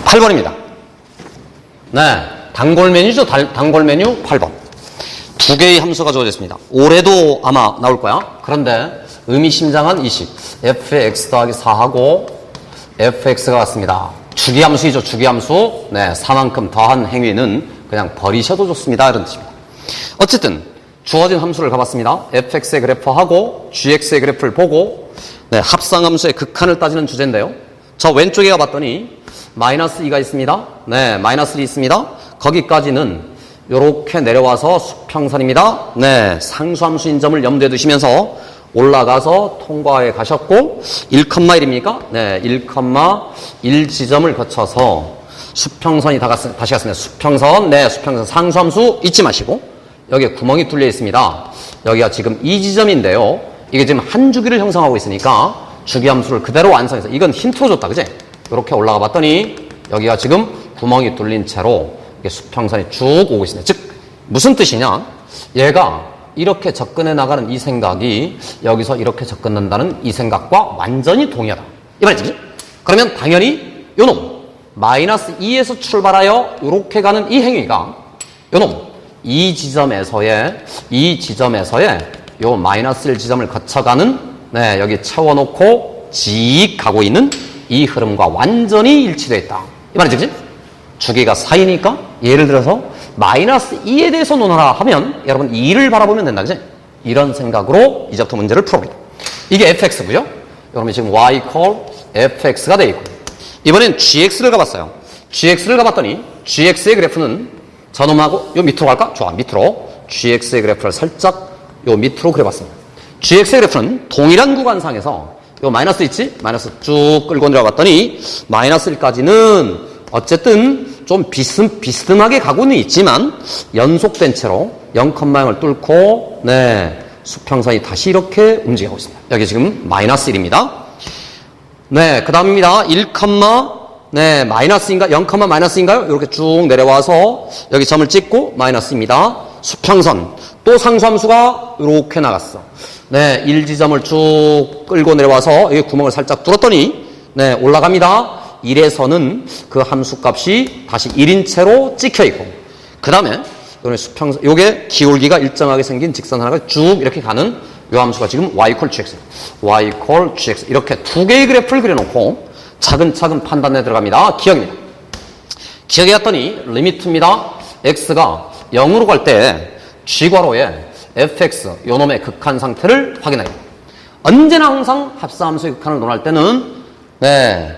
8번입니다. 네, 단골 메뉴죠. 단골 메뉴 8번. 두 개의 함수가 주어졌습니다. 올해도 아마 나올 거야. 그런데 의미심장한 20. f의 x 더하기 4하고 fx가 같습니다. 주기함수이죠. 주기함수. 네, 4만큼 더한 행위는 그냥 버리셔도 좋습니다. 이런 뜻입니다. 어쨌든 주어진 함수를 가봤습니다. fx의 그래프하고 gx의 그래프를 보고 네, 합상함수의 극한을 따지는 주제인데요. 저 왼쪽에 가봤더니 마이너스 2가 있습니다. 네, 마이너스 1이 있습니다. 거기까지는 이렇게 내려와서 수평선입니다. 네, 상수함수인 점을 염두에 두시면서 올라가서 통과해 가셨고 1,1입니까? 네, 1,1 지점을 거쳐서 수평선이 다시 갔습니다. 수평선, 네, 수평선 상수함수 잊지 마시고 여기에 구멍이 뚫려 있습니다. 여기가 지금 이 지점인데요. 이게 지금 한 주기를 형성하고 있으니까 주기함수를 그대로 완성해서 이건 힌트로 줬다, 그지? 이렇게 올라가 봤더니 여기가 지금 구멍이 뚫린 채로 이게 수평선이 쭉 오고 있습니다. 즉 무슨 뜻이냐? 얘가 이렇게 접근해 나가는 이 생각이 여기서 이렇게 접근한다는 이 생각과 완전히 동의하다. 이 말이지. 그러면 당연히 요놈 마이너스 2에서 출발하여 이렇게 가는 이 행위가 요놈 이 지점에서의 요 마이너스 1 지점을 거쳐가는 네, 여기 채워놓고 직 가고 있는 이 흐름과 완전히 일치되어 있다. 이 말이지, 그치? 주기가 4이니까 예를 들어서 마이너스 2에 대해서 논하라 하면 여러분 2를 바라보면 된다, 그치? 이런 생각으로 이제부터 문제를 풀어봅니다. 이게 fx고요. 여러분이 지금 y equal fx가 되어 있고 이번엔 gx를 가봤어요. gx를 가봤더니 gx의 그래프는 저놈하고 요 밑으로 갈까? 좋아, 밑으로 gx의 그래프를 살짝 요 밑으로 그려봤습니다. gx의 그래프는 동일한 구간상에서 요 마이너스 있지? 마이너스 쭉 끌고 내려갔더니 마이너스 1까지는 어쨌든 좀 비스듬하게 가고는 있지만 연속된 채로 0,0을 뚫고 네, 수평선이 다시 이렇게 움직이고 있습니다. 여기 지금 마이너스 1입니다. 네, 그 다음입니다. 1, 네, 마이너스인가? 0, 마이너스인가요? 이렇게 쭉 내려와서 여기 점을 찍고 마이너스입니다. 수평선. 또 상수함수가 이렇게 나갔어. 네, 1지점을 쭉 끌고 내려와서 여기 구멍을 살짝 뚫었더니 네, 올라갑니다. 1에서는 그 함수값이 다시 1인 채로 찍혀 있고 그 다음에 수평선, 요게 기울기가 일정하게 생긴 직선 하나가 쭉 이렇게 가는 요 함수가 지금 y equal gx, y equal gx 이렇게 두 개의 그래프를 그려놓고 차근차근 판단에 들어갑니다. 기억입니다. 기억해 봤더니 리미트입니다. x가 0으로 갈 때 g괄호에 fx 요놈의 극한 상태를 확인해요. 언제나 항상 합사함수의 극한을 논할 때는 네,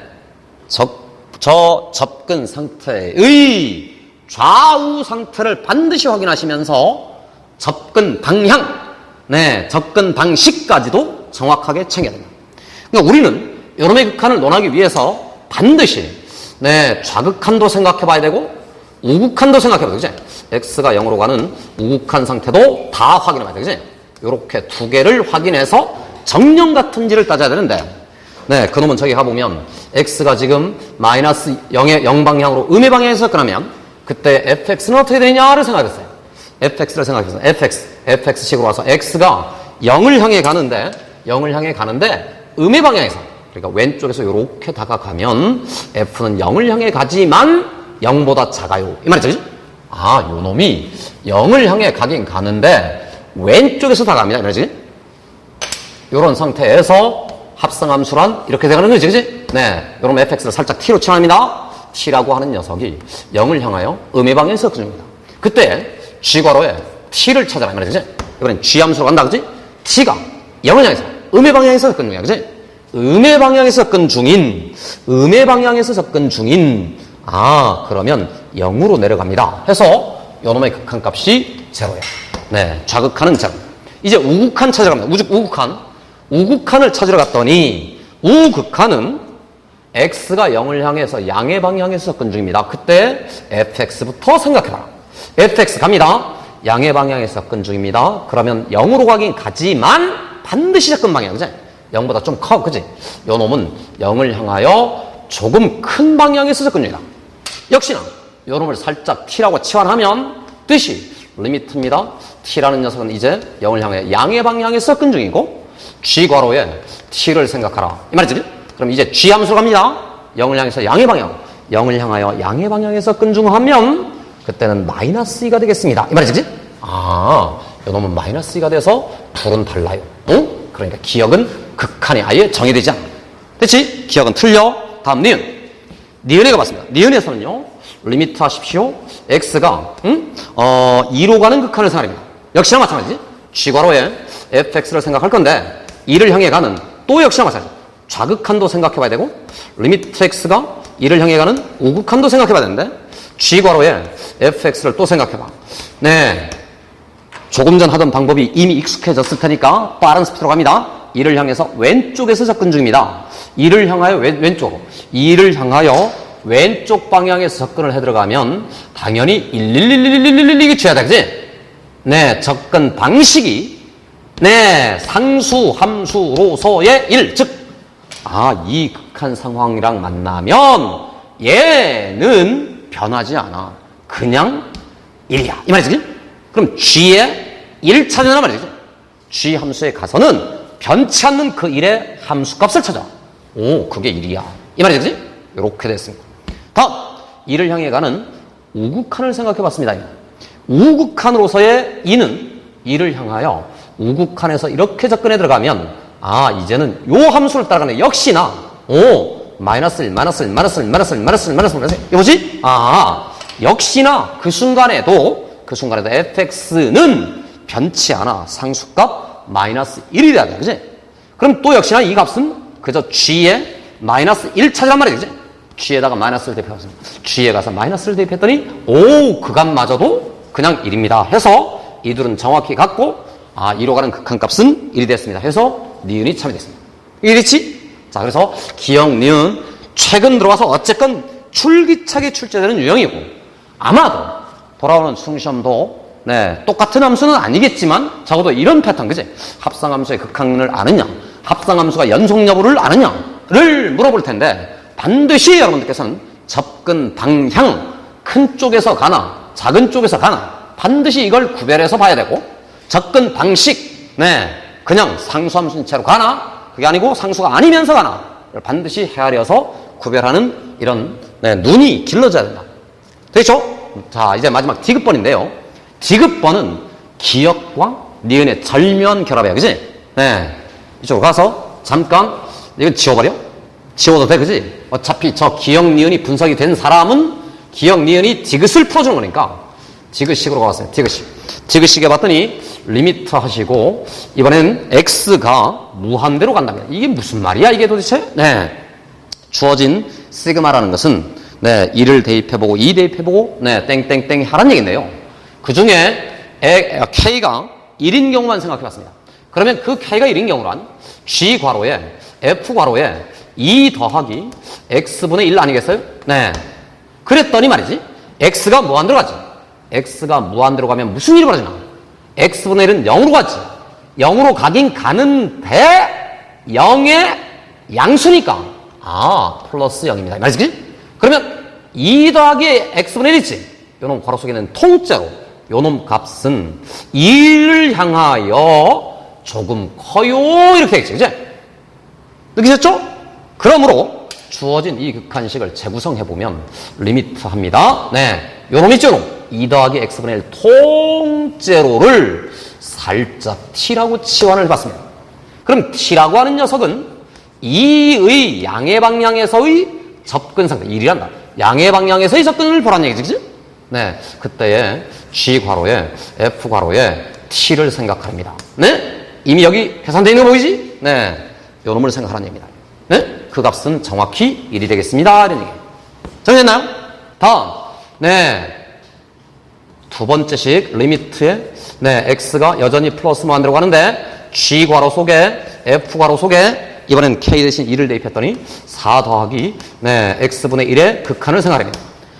저 접근 상태의 좌우 상태를 반드시 확인하시면서 접근 방향, 네, 접근 방식까지도 정확하게 챙겨야 됩니다. 그러니까 우리는 요놈의 극한을 논하기 위해서 반드시 네, 좌극한도 생각해 봐야 되고 우극한도 생각해 봐야 되죠. x가 0으로 가는 우극한 상태도 다 확인해 봐야 되죠. 이렇게 두 개를 확인해서 정령 같은지를 따져야 되는데 네, 그놈은 저기 가보면 x가 지금 마이너스 0의 0방향으로 음의 방향에서 접근하면 그때 fx는 어떻게 되냐를 생각했어요. fx를 생각해서 fx식으로 와서 x가 0을 향해 가는데 음의 방향에서 그러니까 왼쪽에서 이렇게 다가가면 f는 0을 향해 가지만 0보다 작아요. 이 말이죠. 아, 요 놈이 0을 향해 가긴 가는데 왼쪽에서 다가갑니다. 이 말이지. 요런 상태에서 합성함수란 이렇게 돼가는 거지, 그지? 네. 요런 fx를 살짝 t로 칠합니다. t라고 하는 녀석이 0을 향하여 음의 방향에서 접근합니다. 그때 g괄호에 t를 찾아라. 이 말이지. 이번엔 g함수로 간다, 그지? t가 0을 향해서 음의 방향에서 접근 중이야, 그지? 음의 방향에서 접근 중인 아, 그러면 0으로 내려갑니다. 해서 요놈의 극한값이 제로예요. 네, 좌극한은 제로. 이제 우극한 찾으러 갑니다. 우극한을 찾으러 갔더니 우극한은 x가 0을 향해서 양의 방향에서 접근 중입니다. 그때 fx부터 생각해봐라. fx 갑니다. 양의 방향에서 접근 중입니다. 그러면 0으로 가긴 가지만 반드시 접근 방향, 그지? 0보다 좀 커, 그지? 요 놈은 0을 향하여 조금 큰 방향에서 접근 중이다. 역시나 요 놈을 살짝 t라고 치환하면 뜻이 리미트입니다. t라는 녀석은 이제 0을 향해 양의 방향에서 접근 중이고 g괄호에 t를 생각하라. 이 말이지? 그럼 이제 g함수로 갑니다. 0을 향해서 양의 방향. 0을 향하여 양의 방향에서 끈중하면 그때는 마이너스 2가 되겠습니다. 이 말이지? 요놈은 마이너스 2가 돼서 둘은 달라요. 응? 그러니까 기억은 극한에 아예 정의되지 않아. 됐지? 기억은 틀려. 다음 니은. 니은에 가봤습니다. 니은에서는요. 리미트 하십시오. x가 2로 가는 극한을 생각합니다. 역시나 마찬가지지. 쥐괄호에 fx를 생각할 건데 2를 향해 가는 또 역시나 마찬가지. 좌극한도 생각해봐야 되고 리미트 x가 2를 향해 가는 우극한도 생각해봐야 되는데 쥐괄호에 fx를 또 생각해봐. 네, 조금 전 하던 방법이 이미 익숙해졌을 테니까 빠른 스피드로 갑니다. 2를 향해서 왼쪽에서 접근 중입니다. 2를 향하여 왼쪽으로 2를 향하여 왼쪽 방향에서 접근을 해 들어가면 당연히 1111111 줘야 되지. 네, 접근 방식이 네, 상수 함수로서의 1, 즉 이 극한 상황이랑 만나면 얘는 변하지 않아. 그냥 1이야. 이 말이지? 그럼 g의 1 찾으란 말이죠. g 함수에 가서는 변치 않는 그 1의 함수값을 찾아. 그게 1이야. 이 말이지? 이렇게 됐습니다. 다음, 2를 향해 가는 우극한을 생각해 봤습니다. 우극한으로서의 2는 2를 향하여 우극한에서 이렇게 접근해 들어가면 이제는 요 함수를 따라가네. 역시나 마이너스 1, 마이너스 1, 마이너스 1, 마이너스 1, 마이너스 1, 마이너스 1, 마이너스 1. 이거지? 역시나 그 순간에도 fx는 변치 않아. 상수값 마이너스 1이 돼야 돼. 그지? 그럼 또 역시나 이 값은 그저 g에 마이너스 1 찾으란 말이야. 그지? g에다가 마이너스를 대입해봤습니다. g에 가서 마이너스를 대입했더니 그 값마저도 그냥 1입니다. 해서 이둘은 정확히 같고 2로 가는 극한값은 1이 됐습니다. 해서 니은이 참이 됐습니다. 이렇지? 자, 그래서 기억, 니은 최근 들어와서 어쨌건 줄기차게 출제되는 유형이고 아마도 돌아오는 수능시험도 똑같은 함수는 아니겠지만 적어도 이런 패턴, 그지? 합성함수의 극한을 아느냐, 합성함수가 연속 여부를 아느냐를 물어볼 텐데 반드시 여러분들께서는 접근 방향, 큰 쪽에서 가나 작은 쪽에서 가나 반드시 이걸 구별해서 봐야 되고 접근 방식, 그냥 상수함수인체로 가나 그게 아니고 상수가 아니면서 가나 반드시 헤아려서 구별하는 이런 눈이 길러져야 된다. 되겠죠? 자, 이제 마지막 디귿번인데요. 디귿번은 기억과 니은의 절묘한 결합이야. 그지? 이쪽으로 가서 잠깐 이건 지워버려? 지워도 돼. 그지? 어차피 저 기억, 니은이 분석이 된 사람은 기억, 니은이 디귿을 풀어주는 거니까 디귿식으로 가봤어요. 디귿식 해봤더니 리미트 하시고 이번엔 x가 무한대로 간답니다. 이게 무슨 말이야 이게 도대체? 주어진 시그마라는 것은 1을 대입해보고 2 대입해보고 땡땡땡 하라는 얘기인데요. 그 중에 k가 1인 경우만 생각해봤습니다. 그러면 그 k가 1인 경우란 g 괄호에 f 괄호에 2 더하기 x분의 1 아니겠어요? 그랬더니 말이지 x가 무한대로 가지. x가 무한대로 가면 무슨 일이 벌어지나? x분의 1은 0으로 가지. 0으로 가긴 가는데 0의 양수니까 플러스 0입니다. 말이지? 그러면 2 더하기 x분의 1 있지? 요놈 괄호 속에는 통째로 요놈 값은 2를 향하여 조금 커요. 이렇게 되겠지. 그치? 느끼셨죠? 그러므로 주어진 이 극한식을 재구성해보면 리미트 합니다. 요놈 있죠? 2 더하기 x분의 1 통째로를 살짝 t라고 치환을 해봤습니다. 그럼 t라고 하는 녀석은 2의 양의 방향에서의 접근 상태, 1이란다. 양의 방향에서의 접근을 보라는 얘기지, 그치? 그때에 g 괄호에 f 괄호에 t를 생각합니다. 이미 여기 계산되어 있는 거 보이지? 요 놈을 생각하라는 얘기입니다. 그 값은 정확히 1이 되겠습니다. 이런 얘기예요. 정리됐나요? 다음, 두 번째식 리미트에 x가 여전히 플러스 무한대로 가는데 g 괄호 속에 f 괄호 속에 이번엔 k 대신 2를 대입했더니 4 더하기 x분의 1의 극한을 생각합니다.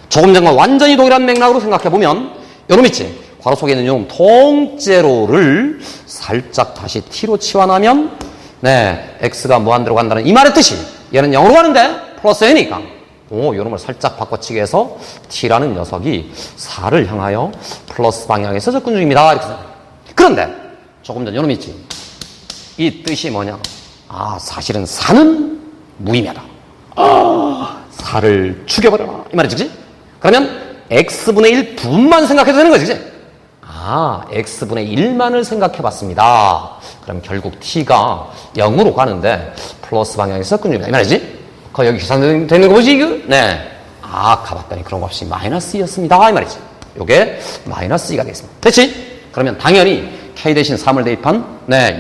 조금 전과 완전히 동일한 맥락으로 생각해보면 요놈 있지? 괄호 속에 있는 요놈 통째로를 살짝 다시 t로 치환하면 x가 무한대로 간다는 이 말의 뜻이 얘는 0으로 가는데 플러스 n이니까 요놈을 살짝 바꿔치기 해서 t라는 녀석이 4를 향하여 플러스 방향에서 접근 중입니다. 이렇게 생각해요. 그런데 조금 전 요놈 있지? 이 뜻이 뭐냐? 사실은 4는 무의미하다. 4를 죽여버려라. 이 말이지, 그치? 그러면 x분의 1 분만 생각해도 되는 거지, 그치? 아, x분의 1만을 생각해봤습니다. 그럼 결국 t가 0으로 가는데 플러스 방향에서 끊깁니다. 이 말이지? 그 여기 계산되는 거 보지, 이거? 네. 아, 가봤더니 그런 거 없이 마이너스 2였습니다. 이 말이지. 요게 마이너스 2가 되겠습니다. 됐지? 그러면 당연히 k 대신 3을 대입한, 네,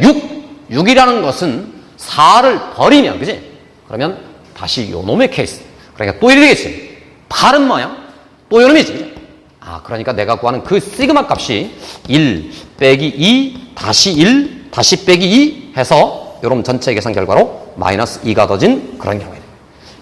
6이라는 것은 4를 버리면, 그지? 그러면 다시 요 놈의 케이스. 그러니까 또 1이 되겠지. 발은 뭐야? 또 요 놈이지. 그지? 아, 그러니까 내가 구하는 그 시그마 값이 1 빼기 2 다시 1 다시 빼기 2 해서 요놈 전체 계산 결과로 마이너스 2가 더진 그런 경우에는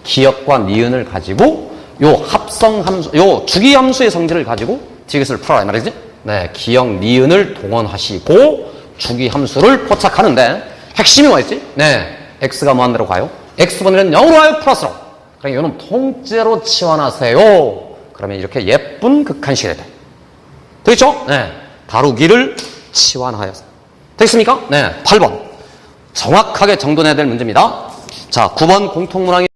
기역과 니은을 가지고 요 합성함수, 요 주기함수의 성질을 가지고 디귿을 풀어라 이 말이지. 네, 기역, 니은을 동원하시고 주기함수를 포착하는데 핵심이 뭐였지? 네, x가 무한대로 가요. x분의 0으로 가요, 플러스로. 그러니까 요놈 통째로 치환하세요. 그러면 이렇게 예쁜 극한식이 된다. 되겠죠? 네, 다루기를 치환하여서. 되겠습니까? 네, 8번. 정확하게 정돈해야 될 문제입니다. 자, 9번 공통문항이